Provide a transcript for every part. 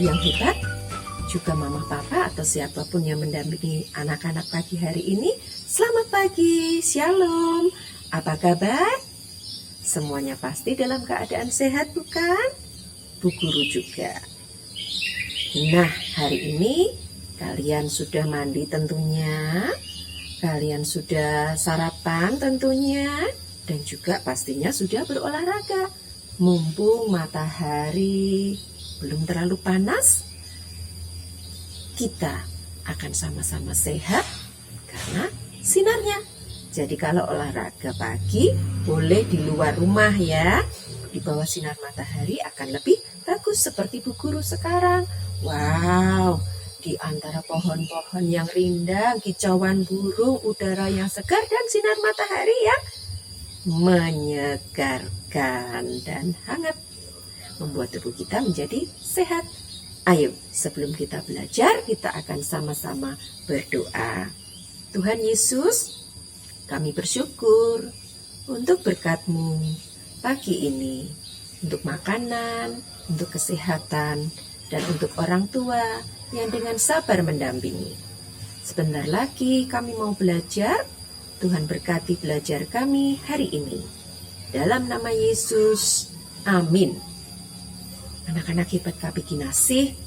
yang hebat, juga mama papa atau siapapun yang mendampingi anak-anak pagi hari ini. Selamat pagi, shalom. Apa kabar? Semuanya pasti dalam keadaan sehat, bukan? Bu Guru juga. Nah, hari ini kalian sudah mandi tentunya, kalian sudah sarapan tentunya, dan juga pastinya sudah berolahraga. Mumpung matahari belum terlalu panas, kita akan sama-sama sehat karena sinarnya. Jadi kalau olahraga pagi boleh di luar rumah ya. Di bawah sinar matahari akan lebih bagus seperti Bu Guru sekarang. Wow, di antara pohon-pohon yang rindang, kicauan burung, udara yang segar dan sinar matahari yang menyegarkan dan hangat membuat tubuh kita menjadi sehat. Ayo, sebelum kita belajar, kita akan sama-sama berdoa. Tuhan Yesus, kami bersyukur untuk berkat-Mu pagi ini, untuk makanan, untuk kesehatan, dan untuk orang tua yang dengan sabar mendampingi. Sebentar lagi kami mau belajar, Tuhan berkati belajar kami hari ini. Dalam nama Yesus, amin. Anak-anak hebat kami kinasih,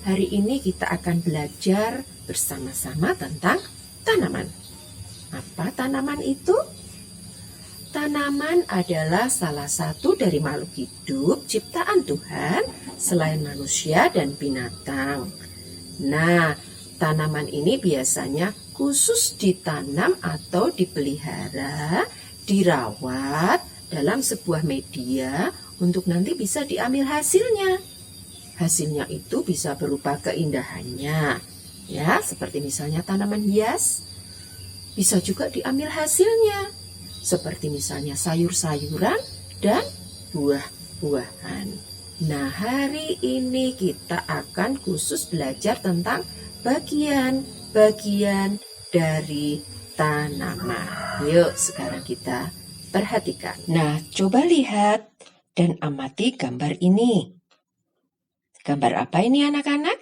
hari ini kita akan belajar bersama-sama tentang tanaman. Apa tanaman itu? Tanaman adalah salah satu dari makhluk hidup ciptaan Tuhan selain manusia dan binatang. Nah, tanaman ini biasanya khusus ditanam atau dipelihara, dirawat dalam sebuah media untuk nanti bisa diambil hasilnya. Hasilnya itu bisa berupa keindahannya, ya, seperti misalnya tanaman hias. Bisa juga diambil hasilnya, seperti misalnya sayur-sayuran dan buah-buahan. Nah, hari ini kita akan khusus belajar tentang bagian-bagian dari tanaman. Yuk, sekarang kita perhatikan. Nah, coba lihat dan amati gambar ini. Gambar apa ini anak-anak?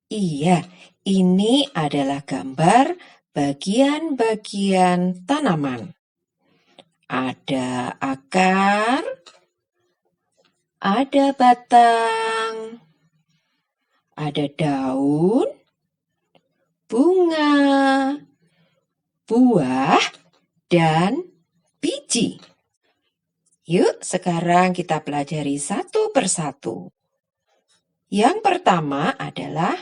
Iya, ini adalah gambar bagian-bagian tanaman. Ada akar, ada batang, ada daun, bunga, buah, dan biji. Yuk, sekarang kita pelajari satu persatu. Yang pertama adalah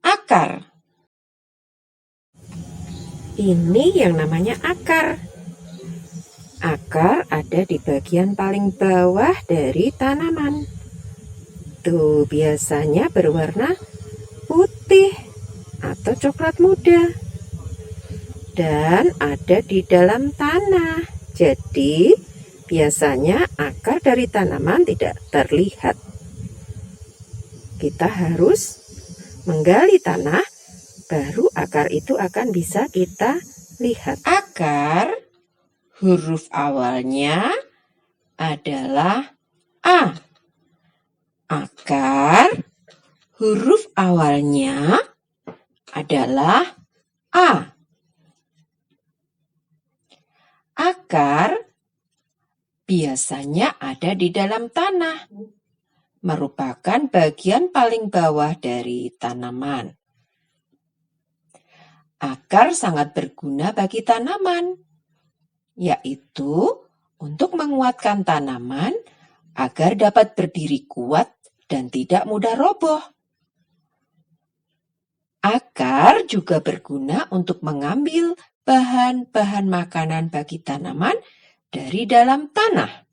akar. Ini yang namanya akar. Akar ada di bagian paling bawah dari tanaman. Tuh, biasanya berwarna putih atau coklat muda. Dan ada di dalam tanah. Jadi, biasanya akar dari tanaman tidak terlihat. Kita harus menggali tanah, baru akar itu akan bisa kita lihat. Akar, huruf awalnya adalah A. Akar, huruf awalnya adalah A. Akar biasanya ada di dalam tanah, merupakan bagian paling bawah dari tanaman. Akar sangat berguna bagi tanaman, yaitu untuk menguatkan tanaman agar dapat berdiri kuat dan tidak mudah roboh. Akar juga berguna untuk mengambil bahan-bahan makanan bagi tanaman dari dalam tanah.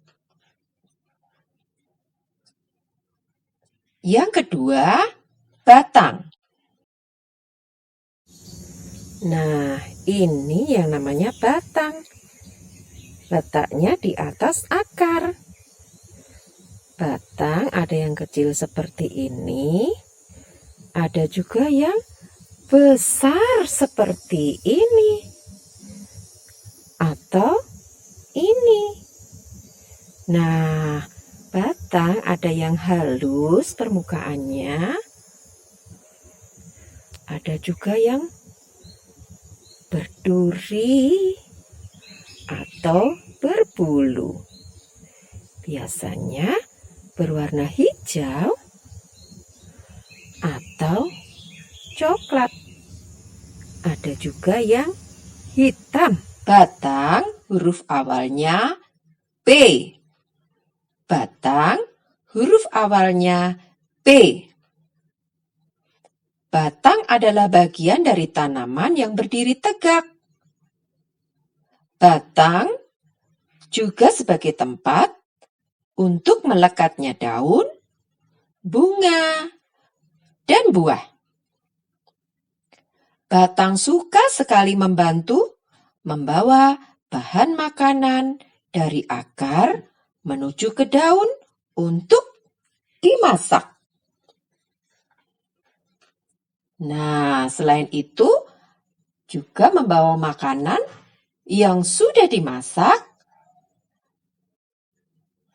Yang kedua, batang. Nah, ini yang namanya batang. Letaknya di atas akar. Batang ada yang kecil seperti ini, ada juga yang besar seperti ini, atau ini. Nah, batang batang ada yang halus permukaannya, ada juga yang berduri atau berbulu. Biasanya berwarna hijau atau coklat. Ada juga yang hitam. Batang huruf awalnya B. Batang huruf awalnya B. Batang adalah bagian dari tanaman yang berdiri tegak. Batang juga sebagai tempat untuk melekatnya daun, bunga, dan buah. Batang suka sekali membantu membawa bahan makanan dari akar menuju ke daun untuk dimasak. Nah, selain itu juga membawa makanan yang sudah dimasak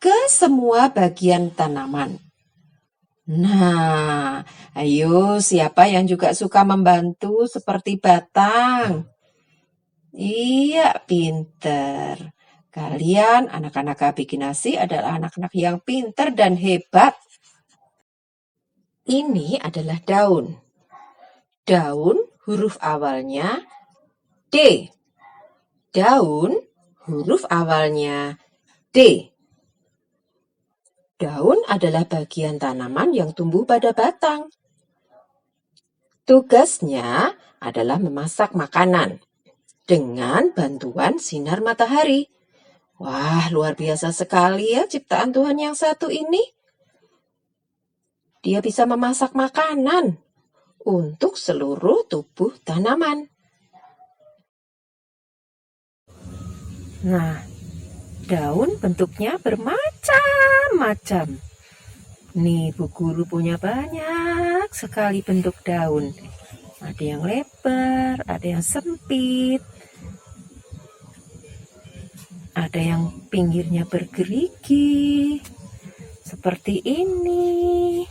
ke semua bagian tanaman. Nah, ayo siapa yang juga suka membantu seperti batang? Iya, pinter. Kalian anak-anak Kabikinasi adalah anak-anak yang pinter dan hebat. Ini adalah daun. Daun huruf awalnya D. Daun huruf awalnya D. Daun adalah bagian tanaman yang tumbuh pada batang. Tugasnya adalah memasak makanan dengan bantuan sinar matahari. Wah, luar biasa sekali ya ciptaan Tuhan yang satu ini. Dia bisa memasak makanan untuk seluruh tubuh tanaman. Nah, daun bentuknya bermacam-macam. Nih, Bu Guru punya banyak sekali bentuk daun. Ada yang lebar, ada yang sempit, ada yang pinggirnya bergerigi, seperti ini.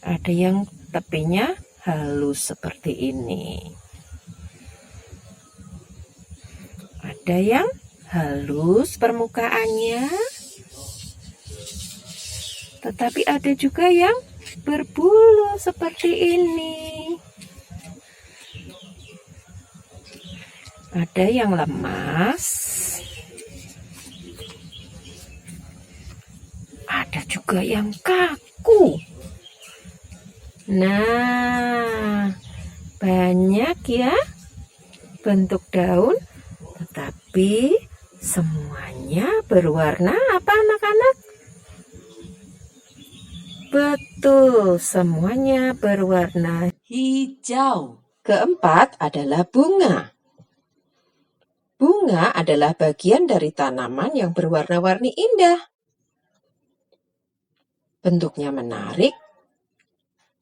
Ada yang tepinya halus seperti ini. Ada yang halus permukaannya, tetapi ada juga yang berbulu seperti ini. Ada yang lemas, ada juga yang kaku. Nah, banyak ya bentuk daun, tetapi semuanya berwarna apa anak-anak? Betul, semuanya berwarna hijau. Keempat adalah bunga. Bunga adalah bagian dari tanaman yang berwarna-warni indah. Bentuknya menarik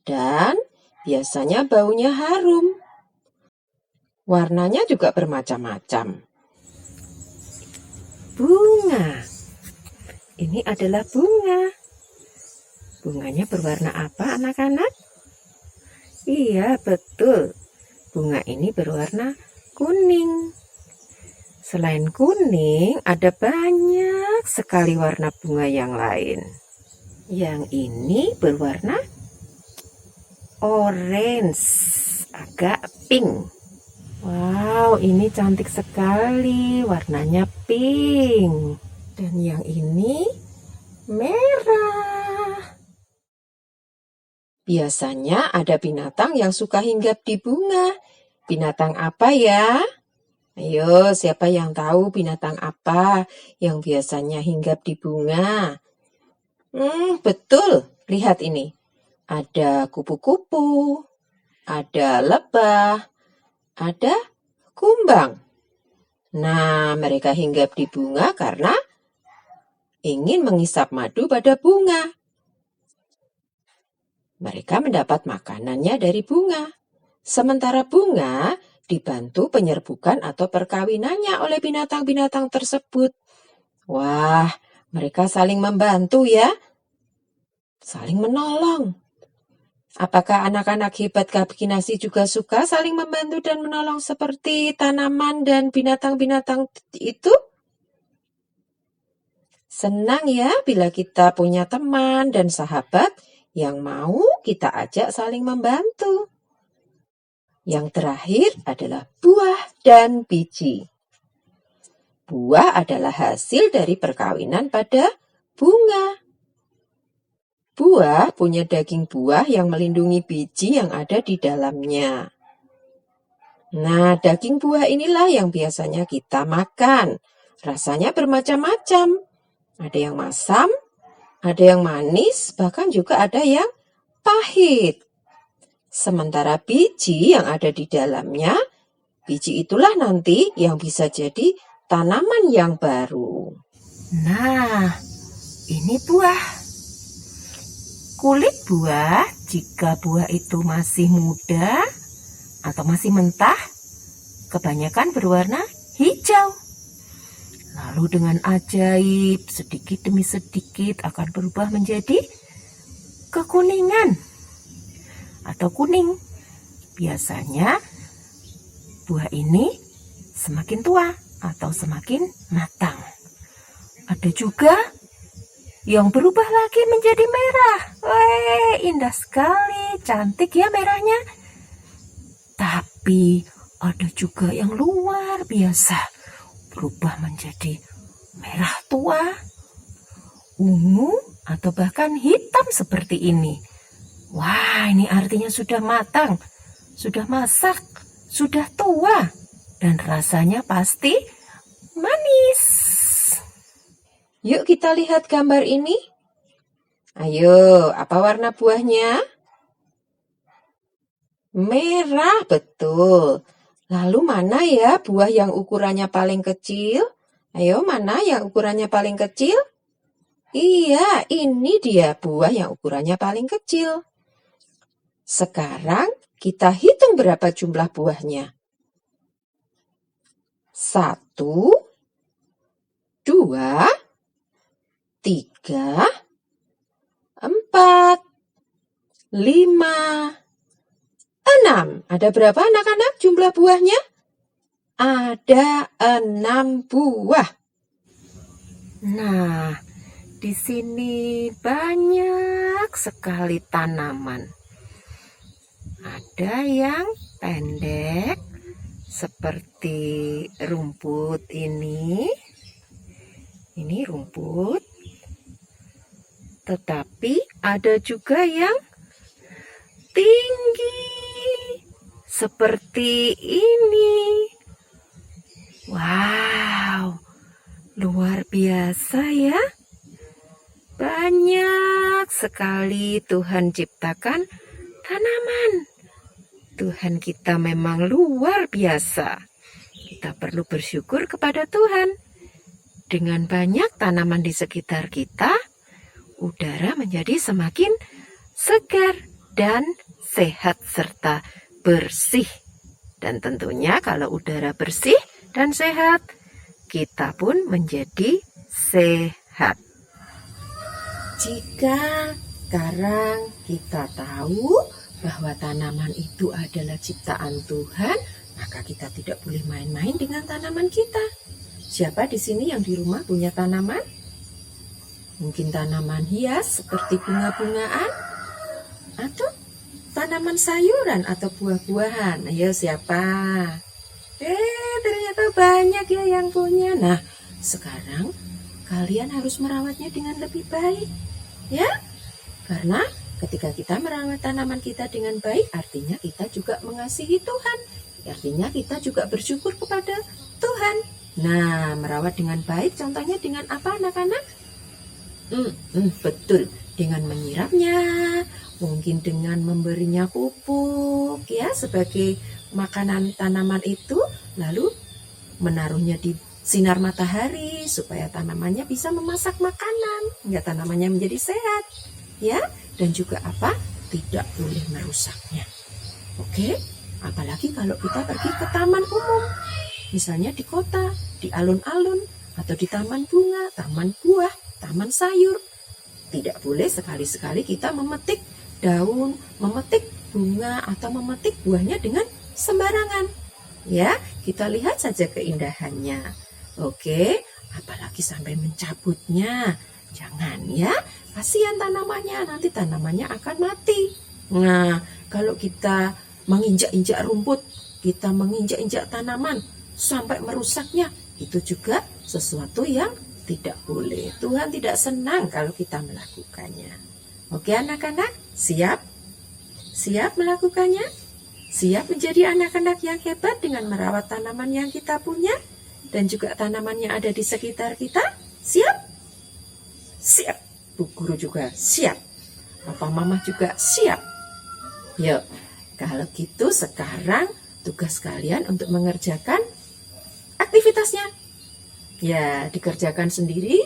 dan biasanya baunya harum. Warnanya juga bermacam-macam. Bunga. Ini adalah bunga. Bunganya berwarna apa anak-anak? Iya, betul. Bunga ini berwarna kuning. Selain kuning, ada banyak sekali warna bunga yang lain. Yang ini berwarna orange, agak pink. Wow, ini cantik sekali, warnanya pink. Dan yang ini merah. Biasanya ada binatang yang suka hinggap di bunga. Binatang apa ya? Ayo, siapa yang tahu binatang apa yang biasanya hinggap di bunga? Betul, lihat ini. Ada kupu-kupu, ada lebah, ada kumbang. Nah, mereka hinggap di bunga karena ingin mengisap madu pada bunga. Mereka mendapat makanannya dari bunga. Sementara bunga dibantu penyerbukan atau perkawinannya oleh binatang-binatang tersebut. Wah, Mereka saling membantu ya, saling menolong. Apakah anak-anak hebat Kabkinasi juga suka saling membantu dan menolong seperti tanaman dan binatang-binatang itu? Senang ya bila kita punya teman dan sahabat yang mau kita ajak saling membantu. Yang terakhir adalah buah dan biji. Buah adalah hasil dari perkawinan pada bunga. Buah punya daging buah yang melindungi biji yang ada di dalamnya. Nah, daging buah inilah yang biasanya kita makan. Rasanya bermacam-macam. Ada yang masam, ada yang manis, bahkan juga ada yang pahit. Sementara biji yang ada di dalamnya, biji itulah nanti yang bisa jadi tanaman yang baru. Nah, ini buah. Kulit buah, jika buah itu masih muda atau masih mentah, kebanyakan berwarna hijau. Lalu dengan ajaib, sedikit demi sedikit akan berubah menjadi kekuningan atau kuning. Biasanya buah ini semakin tua atau semakin matang. Ada juga yang berubah lagi menjadi merah. Indah sekali, cantik ya merahnya. Tapi ada juga yang luar biasa, berubah menjadi merah tua, ungu, atau bahkan hitam seperti ini. Wah, ini artinya sudah matang, sudah masak, sudah tua, dan rasanya pasti manis. Yuk kita lihat gambar ini. Ayo, apa warna buahnya? Merah, betul. Lalu mana ya buah yang ukurannya paling kecil? Ayo, mana yang ukurannya paling kecil? Iya, ini dia buah yang ukurannya paling kecil. Sekarang kita hitung berapa jumlah buahnya. 1, 2, 3, 4, 5, 6. Ada berapa anak-anak jumlah buahnya? Ada 6 buah. Nah, di sini banyak sekali tanaman. Ada yang pendek seperti rumput ini. Ini rumput. Tetapi ada juga yang tinggi seperti ini. Wow, luar biasa ya. Banyak sekali Tuhan ciptakan tanaman. Tuhan kita memang luar biasa. Kita perlu bersyukur kepada Tuhan. Dengan banyak tanaman di sekitar kita, udara menjadi semakin segar dan sehat serta bersih. Dan tentunya kalau udara bersih dan sehat, kita pun menjadi sehat. Jika sekarang kita tahu bahwa tanaman itu adalah ciptaan Tuhan, maka kita tidak boleh main-main dengan tanaman kita. Siapa di sini yang di rumah punya tanaman? Mungkin tanaman hias seperti bunga-bungaan atau tanaman sayuran atau buah-buahan. Ayo siapa? Ternyata banyak ya yang punya. Nah, sekarang kalian harus merawatnya dengan lebih baik. Ya? Karena ketika kita merawat tanaman kita dengan baik, artinya kita juga mengasihi Tuhan. Artinya kita juga bersyukur kepada Tuhan. Nah, merawat dengan baik contohnya dengan apa anak-anak? Betul, dengan menyiramnya, mungkin dengan memberinya pupuk ya sebagai makanan tanaman itu, lalu menaruhnya di sinar matahari supaya tanamannya bisa memasak makanan, hingga tanamannya menjadi sehat ya, dan juga apa? Tidak boleh merusaknya. Oke, apalagi kalau kita pergi ke taman umum, misalnya di kota, di alun-alun, atau di taman bunga, taman buah. taman sayur. Tidak boleh sekali-sekali kita memetik daun, memetik bunga, atau memetik buahnya dengan sembarangan. Ya, kita lihat saja keindahannya. Oke, apalagi sampai mencabutnya. Jangan ya, kasihan tanamannya, nanti tanamannya akan mati. Nah, kalau kita menginjak-injak rumput, kita menginjak-injak tanaman sampai merusaknya, itu juga sesuatu yang tidak boleh. Tuhan tidak senang kalau kita melakukannya. Oke anak-anak, siap? Siap melakukannya? Siap menjadi anak-anak yang hebat dengan merawat tanaman yang kita punya dan juga tanaman yang ada di sekitar kita? Siap? Siap. Bu guru juga siap. Papa mama juga siap. Yuk, kalau gitu sekarang tugas kalian untuk mengerjakan aktivitasnya. Ya, dikerjakan sendiri.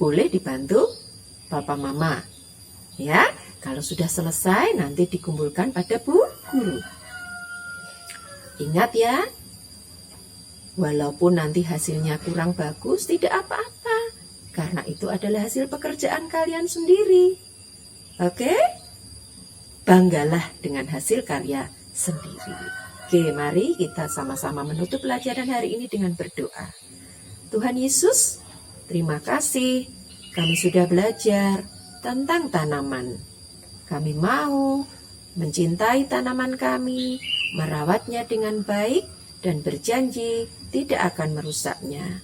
Boleh dibantu papa mama. Ya, kalau sudah selesai nanti dikumpulkan pada bu guru. Ingat ya, walaupun nanti hasilnya kurang bagus, tidak apa-apa. Karena itu adalah hasil pekerjaan kalian sendiri. Oke? Banggalah dengan hasil karya sendiri. Oke, mari kita sama-sama menutup pelajaran hari ini dengan berdoa. Tuhan Yesus, terima kasih. Kami sudah belajar tentang tanaman. Kami mau mencintai tanaman kami, merawatnya dengan baik, dan berjanji tidak akan merusaknya.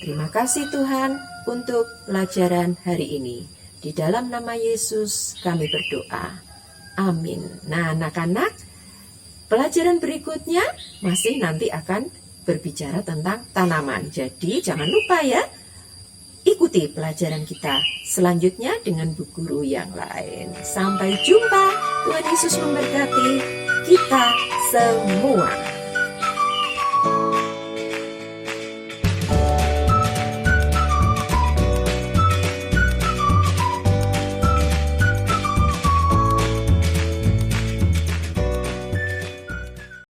Terima kasih Tuhan untuk pelajaran hari ini. Di dalam nama Yesus kami berdoa. Amin. Nah anak-anak, pelajaran berikutnya masih nanti akan berbicara tentang tanaman. Jadi jangan lupa ya, ikuti pelajaran kita selanjutnya dengan bu guru yang lain. Sampai jumpa. Tuhan Yesus memberkati kita semua.